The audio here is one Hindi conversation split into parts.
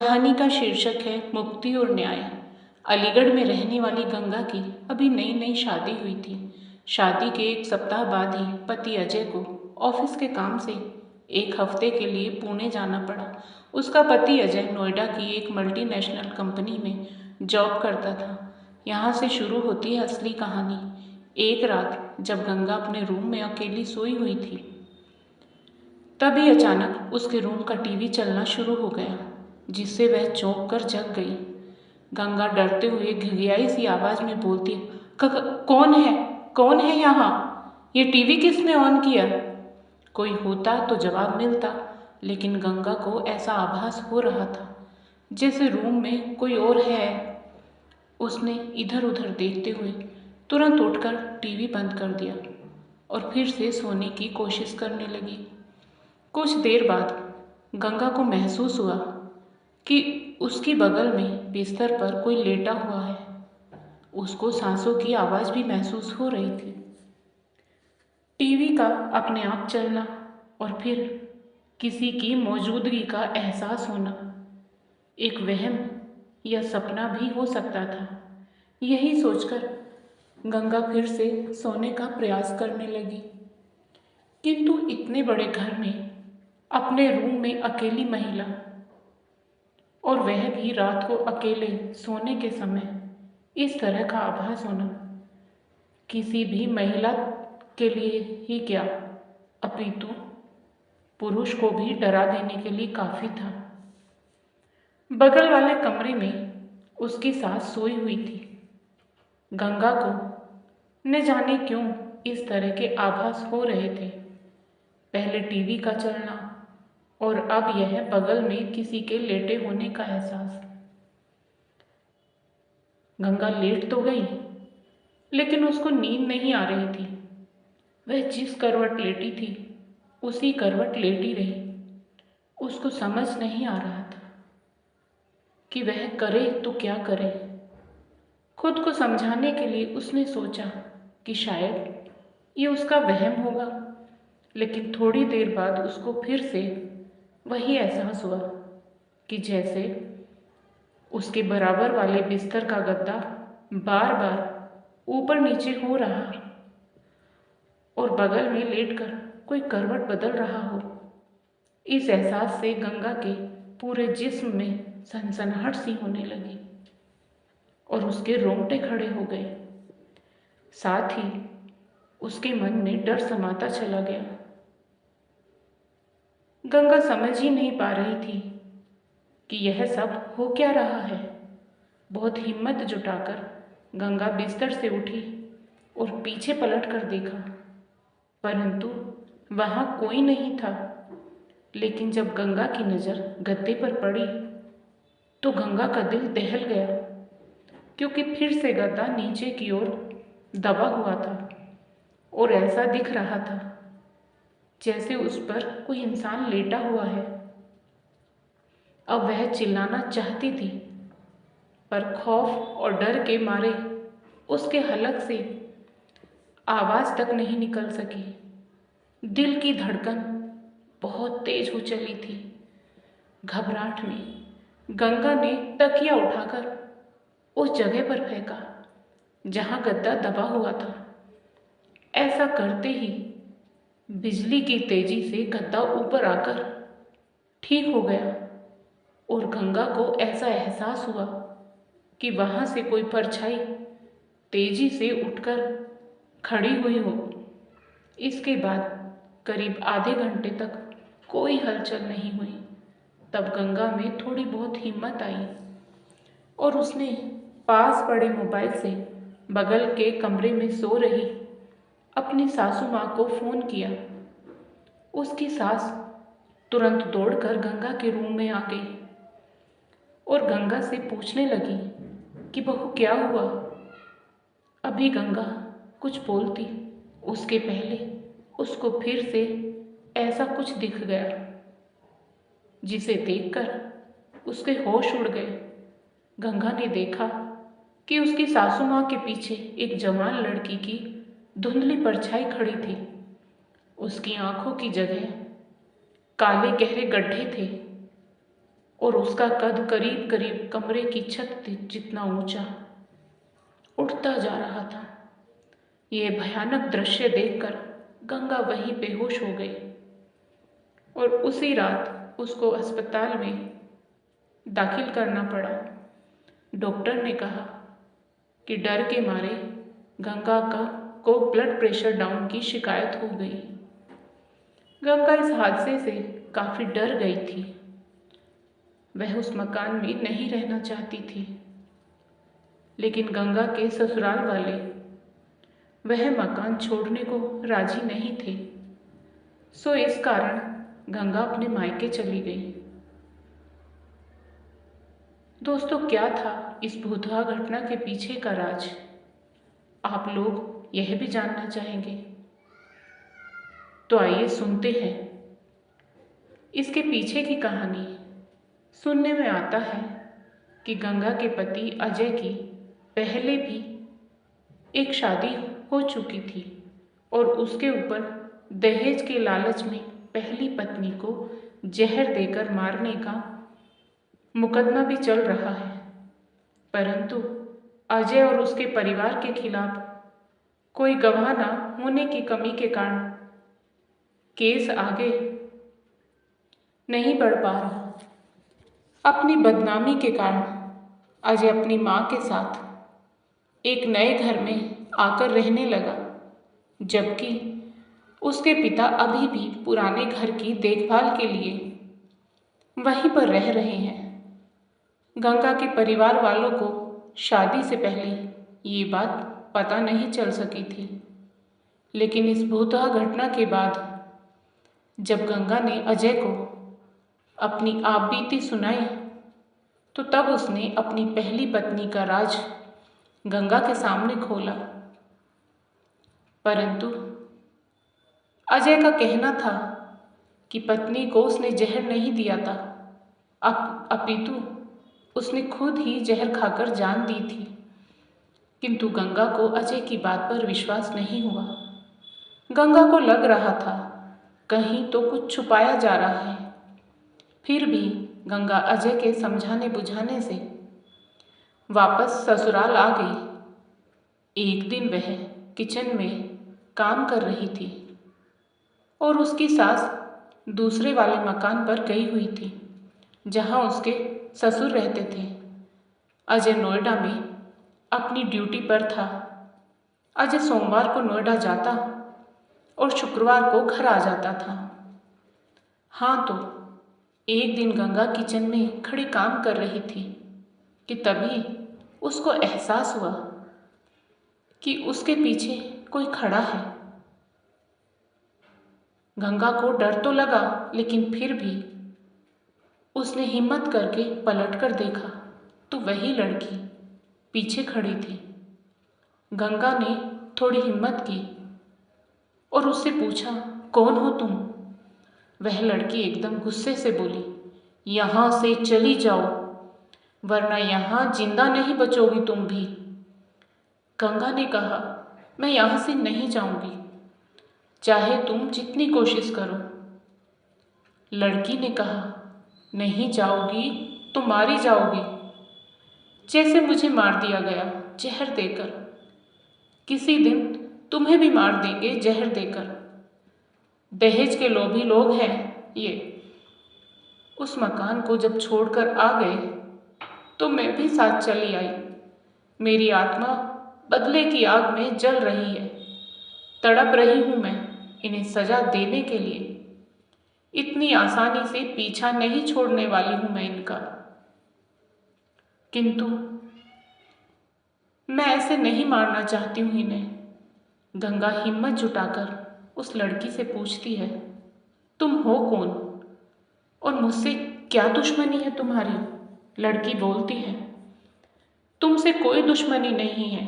कहानी का शीर्षक है मुक्ति और न्याय। अलीगढ़ में रहने वाली गंगा की अभी नई नई शादी हुई थी। शादी के एक सप्ताह बाद ही पति अजय को ऑफिस के काम से एक हफ्ते के लिए पुणे जाना पड़ा। उसका पति अजय नोएडा की एक मल्टीनेशनल कंपनी में जॉब करता था। यहाँ से शुरू होती है असली कहानी। एक रात जब गंगा अपने रूम में अकेली सोई हुई थी, तभी अचानक उसके रूम का टीवी चलना शुरू हो गया, जिससे वह चौंक कर जग गई। गंगा डरते हुए घिघियाई सी आवाज में बोलती, कौन है? कौन है यहाँ? ये टीवी किसने ऑन किया?" कोई होता तो जवाब मिलता, लेकिन गंगा को ऐसा आभास हो रहा था जैसे रूम में कोई और है। उसने इधर उधर देखते हुए तुरंत उठकर टीवी बंद कर दिया और फिर से सोने की कोशिश करने लगी। कुछ देर बाद गंगा को महसूस हुआ कि उसकी बगल में बिस्तर पर कोई लेटा हुआ है। उसको सांसों की आवाज़ भी महसूस हो रही थी। टीवी का अपने आप चलना और फिर किसी की मौजूदगी का एहसास होना एक वहम या सपना भी हो सकता था। यही सोचकर गंगा फिर से सोने का प्रयास करने लगी, किंतु इतने बड़े घर में अपने रूम में अकेली महिला, और वह भी रात को अकेले सोने के समय, इस तरह का आभास होना किसी भी महिला के लिए ही क्या, अपितु पुरुष को भी डरा देने के लिए काफी था। बगल वाले कमरे में उसकी सास सोई हुई थी। गंगा को न जाने क्यों इस तरह के आभास हो रहे थे। पहले टीवी का चलना और अब यह बगल में किसी के लेटे होने का एहसास। गंगा लेट तो गई, लेकिन उसको नींद नहीं आ रही थी। वह जिस करवट लेटी थी उसी करवट लेटी रही। उसको समझ नहीं आ रहा था कि वह करे तो क्या करे। खुद को समझाने के लिए उसने सोचा कि शायद ये उसका वहम होगा, लेकिन थोड़ी देर बाद उसको फिर से वही एहसास हुआ कि जैसे उसके बराबर वाले बिस्तर का गद्दा बार बार ऊपर नीचे हो रहा और बगल में लेटकर कोई करवट बदल रहा हो। इस एहसास से गंगा के पूरे जिस्म में सनसनाहट सी होने लगी और उसके रोंगटे खड़े हो गए। साथ ही उसके मन में डर समाता चला गया। गंगा समझ ही नहीं पा रही थी कि यह सब हो क्या रहा है। बहुत हिम्मत जुटाकर गंगा बिस्तर से उठी और पीछे पलट कर देखा, परंतु वहां कोई नहीं था। लेकिन जब गंगा की नज़र गद्दे पर पड़ी तो गंगा का दिल दहल गया, क्योंकि फिर से गद्दा नीचे की ओर दबा हुआ था और ऐसा दिख रहा था जैसे उस पर कोई इंसान लेटा हुआ है। अब वह चिल्लाना चाहती थी, पर खौफ और डर के मारे उसके हलक से आवाज़ तक नहीं निकल सकी। दिल की धड़कन बहुत तेज हो चली थी। घबराहट में गंगा ने तकिया उठाकर उस जगह पर फेंका जहां गद्दा दबा हुआ था। ऐसा करते ही बिजली की तेजी से गद्दा ऊपर आकर ठीक हो गया और गंगा को ऐसा एहसास हुआ कि वहां से कोई परछाई तेजी से उठकर खड़ी हुई हो। इसके बाद करीब आधे घंटे तक कोई हलचल नहीं हुई। तब गंगा में थोड़ी बहुत हिम्मत आई और उसने पास पड़े मोबाइल से बगल के कमरे में सो रही अपनी सासू माँ को फ़ोन किया। उसकी सास तुरंत दौड़कर गंगा के रूम में आ गई और गंगा से पूछने लगी कि बहू क्या हुआ। अभी गंगा कुछ बोलती उसके पहले उसको फिर से ऐसा कुछ दिख गया जिसे देखकर उसके होश उड़ गए। गंगा ने देखा कि उसकी सासू माँ के पीछे एक जवान लड़की की धुंधली परछाई खड़ी थी। उसकी आंखों की जगह काले गहरे गड्ढे थे और उसका कद करीब करीब कमरे की छत जितना ऊंचा। उठता जा रहा था। ये भयानक दृश्य देखकर गंगा वहीं बेहोश हो गई और उसी रात उसको अस्पताल में दाखिल करना पड़ा। डॉक्टर ने कहा कि डर के मारे गंगा को ब्लड प्रेशर डाउन की शिकायत हो गई। गंगा इस हादसे से काफ़ी डर गई थी। वह उस मकान में नहीं रहना चाहती थी, लेकिन गंगा के ससुराल वाले वह मकान छोड़ने को राजी नहीं थे। सो इस कारण गंगा अपने मायके चली गई। दोस्तों, क्या था इस भूतहा घटना के पीछे का राज? आप लोग यह भी जानना चाहेंगे? तो आइए सुनते हैं इसके पीछे की कहानी। सुनने में आता है कि गंगा के पति अजय की पहले भी एक शादी हो चुकी थी और उसके ऊपर दहेज के लालच में पहली पत्नी को जहर देकर मारने का मुकदमा भी चल रहा है। परंतु अजय और उसके परिवार के खिलाफ कोई गवाह न होने की कमी के कारण केस आगे नहीं बढ़ पा रहा। अपनी बदनामी के कारण अजय अपनी माँ के साथ एक नए घर में आकर रहने लगा, जबकि उसके पिता अभी भी पुराने घर की देखभाल के लिए वहीं पर रह रहे हैं। गंगा के परिवार वालों को शादी से पहले ये बात पता नहीं चल सकी थी, लेकिन इस भूतहा घटना के बाद जब गंगा ने अजय को अपनी आपबीती सुनाई, तो तब उसने अपनी पहली पत्नी का राज गंगा के सामने खोला। परंतु अजय का कहना था कि पत्नी को उसने जहर नहीं दिया था, अपितु उसने खुद ही जहर खाकर जान दी थी। किंतु गंगा को अजय की बात पर विश्वास नहीं हुआ। गंगा को लग रहा था कहीं तो कुछ छुपाया जा रहा है। फिर भी गंगा अजय के समझाने बुझाने से वापस ससुराल आ गई। एक दिन वह किचन में काम कर रही थी और उसकी सास दूसरे वाले मकान पर गई हुई थी, जहां उसके ससुर रहते थे। अजय नोएडा में अपनी ड्यूटी पर था। अजय सोमवार को नोएडा जाता और शुक्रवार को घर आ जाता था। हाँ, तो एक दिन गंगा किचन में खड़ी काम कर रही थी कि तभी उसको एहसास हुआ कि उसके पीछे कोई खड़ा है। गंगा को डर तो लगा, लेकिन फिर भी उसने हिम्मत करके पलटकर देखा तो वही लड़की पीछे खड़ी थी। गंगा ने थोड़ी हिम्मत की और उससे पूछा, कौन हो तुम? वह लड़की एकदम गुस्से से बोली, यहाँ से चली जाओ, वरना यहाँ जिंदा नहीं बचोगी तुम भी। गंगा ने कहा, मैं यहाँ से नहीं जाऊंगी, चाहे तुम जितनी कोशिश करो। लड़की ने कहा, नहीं जाओगी तो मारी जाओगी, जैसे मुझे मार दिया गया जहर देकर। किसी दिन तुम्हें भी मार देंगे जहर देकर। दहेज के लोभी लोग हैं ये। उस मकान को जब छोड़कर आ गए तो मैं भी साथ चली आई। मेरी आत्मा बदले की आग में जल रही है, तड़प रही हूँ मैं इन्हें सजा देने के लिए। इतनी आसानी से पीछा नहीं छोड़ने वाली हूँ मैं इनका। किंतु मैं ऐसे नहीं मारना चाहती हूँ इन्हें। गंगा हिम्मत जुटाकर उस लड़की से पूछती है, तुम हो कौन और मुझसे क्या दुश्मनी है तुम्हारी? लड़की बोलती है, तुमसे कोई दुश्मनी नहीं है,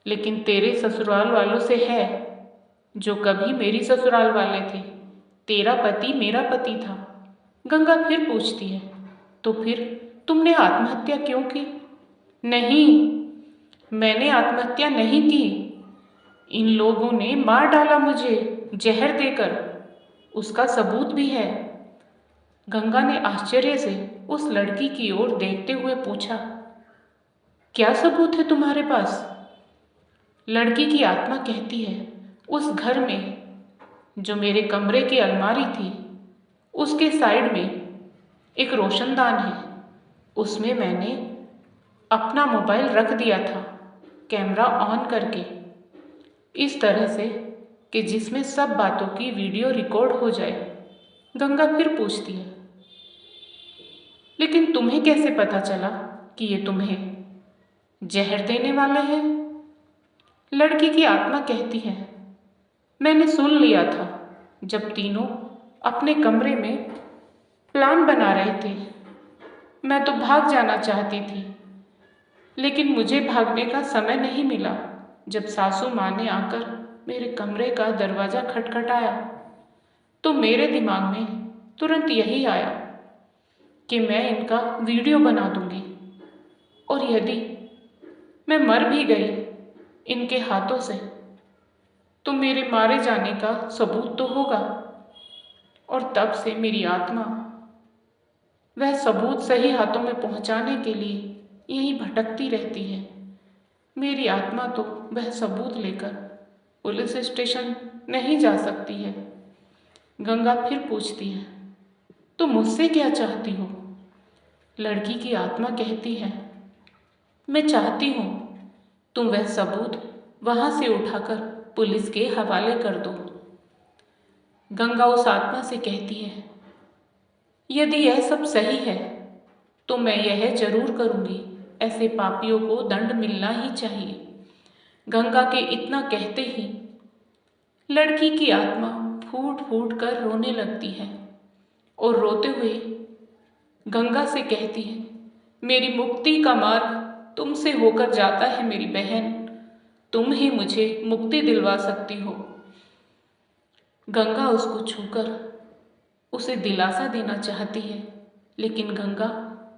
लेकिन तेरे ससुराल वालों से है, जो कभी मेरी ससुराल वाले थे। तेरा पति मेरा पति था। गंगा फिर पूछती है, तो फिर तुमने आत्महत्या क्यों की? नहीं, मैंने आत्महत्या नहीं की, इन लोगों ने मार डाला मुझे जहर देकर, उसका सबूत भी है। गंगा ने आश्चर्य से उस लड़की की ओर देखते हुए पूछा, क्या सबूत है तुम्हारे पास? लड़की की आत्मा कहती है, उस घर में जो मेरे कमरे की अलमारी थी, उसके साइड में एक रोशनदान है। उसमें मैंने अपना मोबाइल रख दिया था, कैमरा ऑन करके, इस तरह से कि जिसमें सब बातों की वीडियो रिकॉर्ड हो जाए। गंगा फिर पूछती है, लेकिन तुम्हें कैसे पता चला कि ये तुम्हें जहर देने वाले हैं? लड़की की आत्मा कहती है, मैंने सुन लिया था जब तीनों अपने कमरे में प्लान बना रहे थे। मैं तो भाग जाना चाहती थी, लेकिन मुझे भागने का समय नहीं मिला। जब सासू माँ ने आकर मेरे कमरे का दरवाज़ा खटखटाया तो मेरे दिमाग में तुरंत यही आया कि मैं इनका वीडियो बना दूंगी, और यदि मैं मर भी गई इनके हाथों से तो मेरे मारे जाने का सबूत तो होगा। और तब से मेरी आत्मा वह सबूत सही हाथों में पहुंचाने के लिए यहीं भटकती रहती है। मेरी आत्मा तो वह सबूत लेकर पुलिस स्टेशन नहीं जा सकती है। गंगा फिर पूछती है, तुम मुझसे क्या चाहती हो? लड़की की आत्मा कहती है, मैं चाहती हूँ तुम वह सबूत वहाँ से उठाकर पुलिस के हवाले कर दो। गंगा उस आत्मा से कहती है, यदि यह सब सही है तो मैं यह जरूर करूँगी। ऐसे पापियों को दंड मिलना ही चाहिए। गंगा के इतना कहते ही लड़की की आत्मा फूट फूट कर रोने लगती है और रोते हुए गंगा से कहती है, मेरी मुक्ति का मार्ग तुमसे होकर जाता है मेरी बहन, तुम ही मुझे मुक्ति दिलवा सकती हो। गंगा उसको छूकर उसे दिलासा देना चाहती है, लेकिन गंगा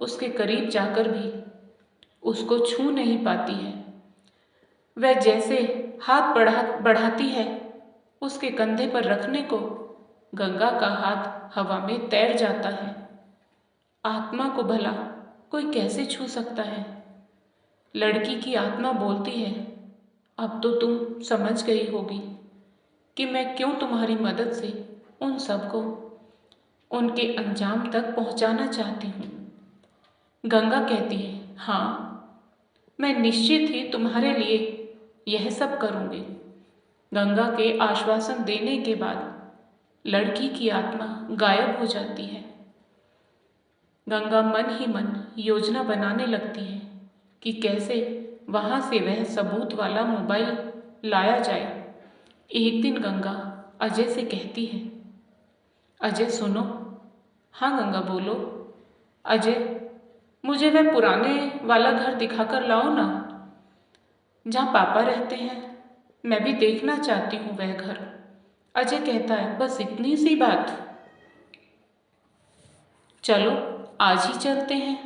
उसके करीब जाकर भी उसको छू नहीं पाती है। वह जैसे हाथ बढ़ाती है उसके कंधे पर रखने को, गंगा का हाथ हवा में तैर जाता है। आत्मा को भला कोई कैसे छू सकता है? लड़की की आत्मा बोलती है, अब तो तुम समझ गई होगी कि मैं क्यों तुम्हारी मदद से उन सबको उनके अंजाम तक पहुंचाना चाहती हूँ। गंगा कहती है, हाँ, मैं निश्चित ही तुम्हारे लिए यह सब करूँगी। गंगा के आश्वासन देने के बाद लड़की की आत्मा गायब हो जाती है। गंगा मन ही मन योजना बनाने लगती है कि कैसे वहाँ से वह सबूत वाला मोबाइल लाया जाए। एक दिन गंगा अजय से कहती है, अजय सुनो। हाँ गंगा बोलो। अजय, मुझे वह पुराने वाला घर दिखाकर लाओ ना, जहाँ पापा रहते हैं। मैं भी देखना चाहती हूँ वह घर। अजय कहता है, बस इतनी सी बात? चलो आज ही चलते हैं।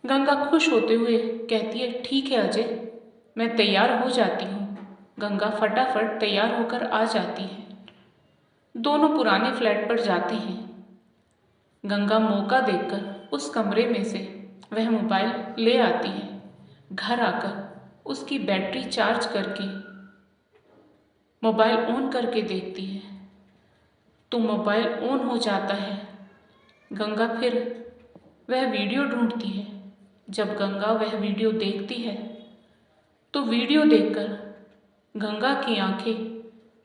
गंगा खुश होते हुए कहती है, ठीक है अजय, मैं तैयार हो जाती हूँ। गंगा फटाफट तैयार होकर आ जाती है। दोनों पुराने फ्लैट पर जाते हैं। गंगा मौका देखकर उस कमरे में से वह मोबाइल ले आती है। घर आकर उसकी बैटरी चार्ज करके मोबाइल ऑन करके देखती है तो मोबाइल ऑन हो जाता है। गंगा फिर वह वीडियो ढूंढती है। जब गंगा वह वीडियो देखती है तो वीडियो देखकर गंगा की आंखें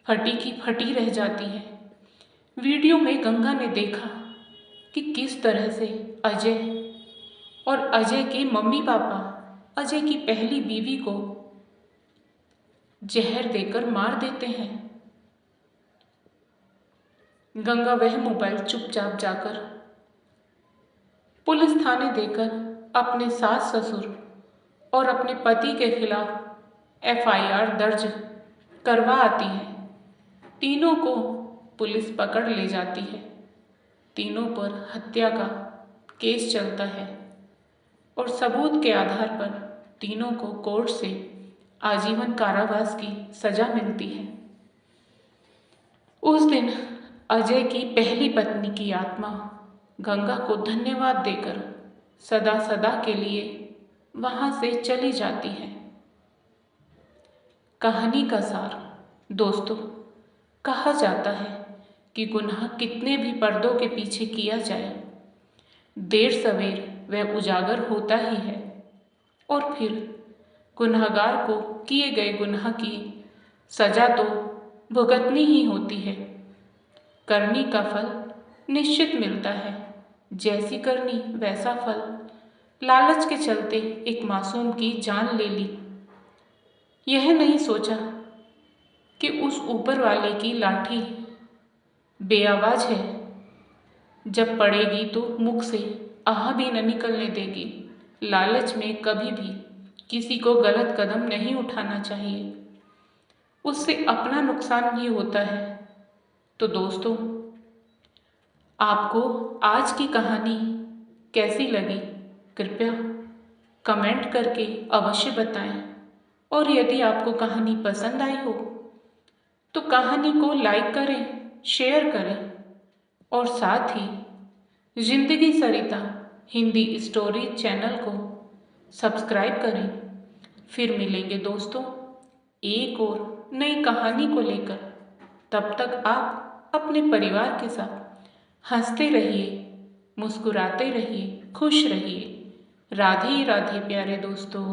फटी की फटी रह जाती है। वीडियो में गंगा ने देखा कि किस तरह से अजय और अजय के मम्मी पापा अजय की पहली बीवी को जहर देकर मार देते हैं। गंगा वह मोबाइल चुपचाप जाकर पुलिस थाने देकर अपने सास ससुर और अपने पति के खिलाफ एफआईआर दर्ज करवा आती है। तीनों को पुलिस पकड़ ले जाती है। तीनों पर हत्या का केस चलता है और सबूत के आधार पर तीनों को कोर्ट से आजीवन कारावास की सजा मिलती है। उस दिन अजय की पहली पत्नी की आत्मा गंगा को धन्यवाद देकर सदा सदा के लिए वहां से चली जाती है। कहानी का सार। दोस्तों, कहा जाता है कि गुनाह कितने भी पर्दों के पीछे किया जाए, देर सवेर वह उजागर होता ही है और फिर गुनहगार को किए गए गुनाह की सजा तो भुगतनी ही होती है। करनी का फल निश्चित मिलता है, जैसी करनी वैसा फल। लालच के चलते एक मासूम की जान ले ली, यह नहीं सोचा कि उस ऊपर वाले की लाठी बेआवाज है, जब पड़ेगी तो मुख से आह भी न निकलने देगी। लालच में कभी भी किसी को गलत कदम नहीं उठाना चाहिए, उससे अपना नुकसान ही होता है। तो दोस्तों, आपको आज की कहानी कैसी लगी, कृपया कमेंट करके अवश्य बताएं। और यदि आपको कहानी पसंद आई हो तो कहानी को लाइक करें, शेयर करें और साथ ही जिंदगी सरिता हिंदी स्टोरी चैनल को सब्सक्राइब करें। फिर मिलेंगे दोस्तों एक और नई कहानी को लेकर। तब तक आप अपने परिवार के साथ हंसते रहिए, मुस्कुराते रहिए, खुश रहिए। राधे राधे प्यारे दोस्तों।